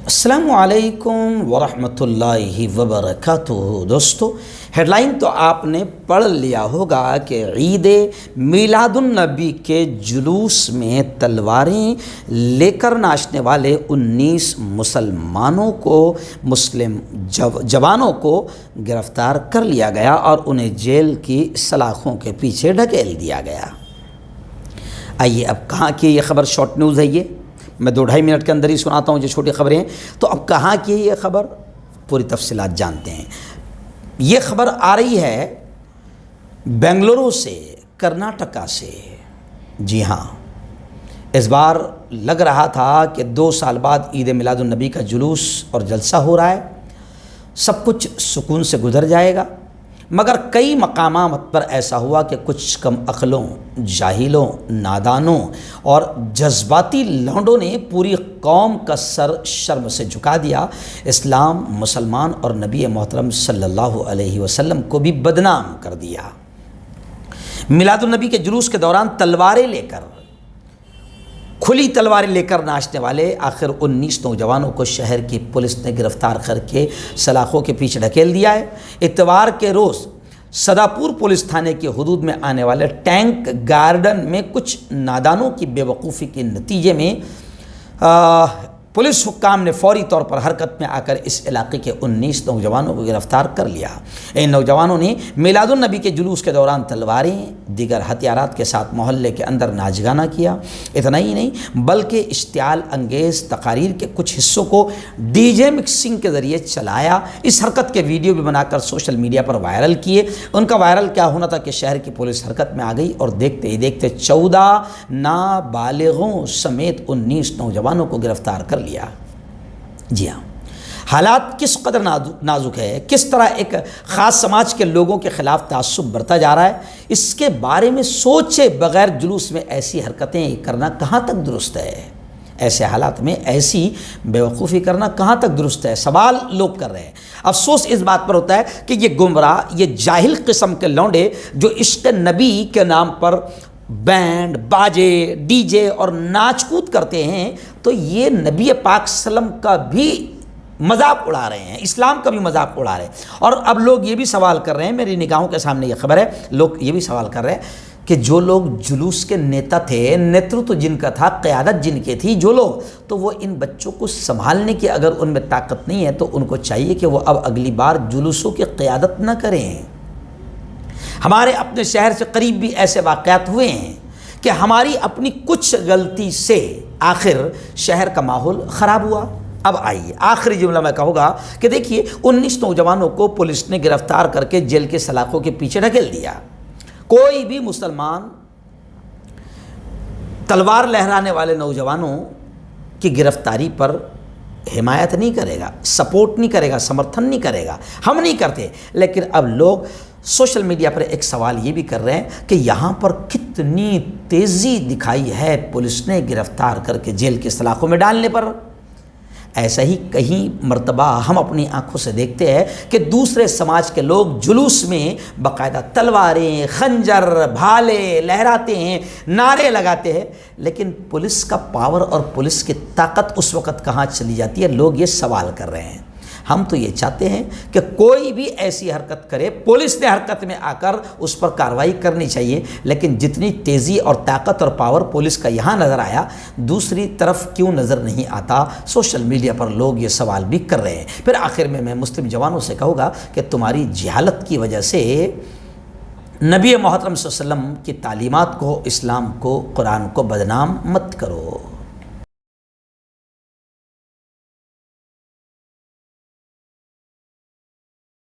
السلام علیکم ورحمۃ اللہ وبرکاتہ۔ دوستو، ہیڈ لائن تو آپ نے پڑھ لیا ہوگا کہ عید میلاد النبی کے جلوس میں تلواریں لے کر ناچنے والے 19 مسلم جوانوں کو گرفتار کر لیا گیا اور انہیں جیل کی سلاخوں کے پیچھے ڈھکیل دیا گیا۔ آئیے اب کہاں کی یہ خبر، شارٹ نیوز ہے، یہ میں 2-2.5 منٹ کے اندر ہی سناتا ہوں جو چھوٹی خبریں ہیں۔ تو اب کہاں کی یہ خبر، پوری تفصیلات جانتے ہیں۔ یہ خبر آ رہی ہے بنگلورو سے، کرناٹکا سے۔ جی ہاں، اس بار لگ رہا تھا کہ 2 سال بعد عید میلاد النبی کا جلوس اور جلسہ ہو رہا ہے، سب کچھ سکون سے گزر جائے گا، مگر کئی مقامات پر ایسا ہوا کہ کچھ کم عقلوں، جاہلوں، نادانوں اور جذباتی لونڈوں نے پوری قوم کا سر شرم سے جھکا دیا، اسلام، مسلمان اور نبی محترم صلی اللہ علیہ وسلم کو بھی بدنام کر دیا۔ میلاد النبی کے جلوس کے دوران تلواریں لے کر، کھلی تلواریں لے کر ناچنے والے آخر 19 نوجوانوں کو شہر کی پولیس نے گرفتار کر کے سلاخوں کے پیچھے ڈھکیل دیا ہے۔ اتوار کے روز صداپور پولیس تھانے کی حدود میں آنے والے ٹینک گارڈن میں کچھ نادانوں کی بے وقوفی کے نتیجے میں پولیس حکام نے فوری طور پر حرکت میں آ کر اس علاقے کے 19 نوجوانوں کو گرفتار کر لیا۔ ان نوجوانوں نے میلاد النبی کے جلوس کے دوران تلواریں، دیگر ہتھیارات کے ساتھ محلے کے اندر ناچ گانا کیا۔ اتنا ہی نہیں بلکہ اشتعال انگیز تقاریر کے کچھ حصوں کو ڈی جے مکسنگ کے ذریعے چلایا۔ اس حرکت کے ویڈیو بھی بنا کر سوشل میڈیا پر وائرل کیے۔ ان کا وائرل کیا ہونا تھا کہ شہر کی پولیس حرکت میں آ گئی اور دیکھتے ہی دیکھتے 14 نابالغوں سمیت 19 نوجوانوں کو گرفتار کر لیا۔ جی ہاں، حالات کس قدر نازک ہے، کس طرح ایک خاص سماج کے لوگوں کے خلاف تعصب برتا جا رہا ہے، اس کے بارے میں سوچے بغیر جلوس میں ایسی حرکتیں کرنا کہاں تک درست ہے؟ ایسے حالات میں ایسی بیوقوفی کرنا کہاں تک درست ہے؟ سوال لوگ کر رہے ہیں۔ افسوس اس بات پر ہوتا ہے کہ یہ گمراہ، یہ جاہل قسم کے لونڈے جو عشق نبی کے نام پر بینڈ باجے، ڈی جے اور ناچ کود کرتے ہیں، تو یہ نبی پاک صلی اللہ علیہ وسلم کا بھی مذاق اڑا رہے ہیں، اسلام کا بھی مذاق اڑا رہے ہیں۔ اور اب لوگ یہ بھی سوال کر رہے ہیں، میری نگاہوں کے سامنے یہ خبر ہے، لوگ یہ بھی سوال کر رہے ہیں کہ جو لوگ جلوس کے نیتا تھے، نیترتو جن کا تھا، قیادت جن کی تھی جو لوگ، تو وہ ان بچوں کو سنبھالنے کی اگر ان میں طاقت نہیں ہے تو ان کو چاہیے کہ وہ اب اگلی بار جلوسوں کی قیادت نہ کریں۔ ہمارے اپنے شہر سے قریب بھی ایسے واقعات ہوئے ہیں کہ ہماری اپنی کچھ غلطی سے آخر شہر کا ماحول خراب ہوا۔ اب آئیے آخری جملہ میں کہوں گا کہ دیکھیے 19 نوجوانوں کو پولیس نے گرفتار کر کے جیل کے سلاخوں کے پیچھے ڈھکیل دیا۔ کوئی بھی مسلمان تلوار لہرانے والے نوجوانوں کی گرفتاری پر حمایت نہیں کرے گا، سپورٹ نہیں کرے گا، سمرتھن نہیں کرے گا، ہم نہیں کرتے۔ لیکن اب لوگ سوشل میڈیا پر ایک سوال یہ بھی کر رہے ہیں کہ یہاں پر کتنی تیزی دکھائی ہے پولیس نے گرفتار کر کے جیل کی سلاخوں میں ڈالنے پر۔ ایسا ہی کہیں مرتبہ ہم اپنی آنکھوں سے دیکھتے ہیں کہ دوسرے سماج کے لوگ جلوس میں باقاعدہ تلواریں، خنجر، بھالے لہراتے ہیں، نعرے لگاتے ہیں، لیکن پولیس کا پاور اور پولیس کی طاقت اس وقت کہاں چلی جاتی ہے؟ لوگ یہ سوال کر رہے ہیں۔ ہم تو یہ چاہتے ہیں کہ کوئی بھی ایسی حرکت کرے، پولیس نے حرکت میں آ کر اس پر کارروائی کرنی چاہیے، لیکن جتنی تیزی اور طاقت اور پاور پولیس کا یہاں نظر آیا، دوسری طرف کیوں نظر نہیں آتا؟ سوشل میڈیا پر لوگ یہ سوال بھی کر رہے ہیں۔ پھر آخر میں مسلم جوانوں سے کہوں گا کہ تمہاری جہالت کی وجہ سے نبی محترم صلی اللہ علیہ وسلم کی تعلیمات کو، اسلام کو، قرآن کو بدنام مت کرو۔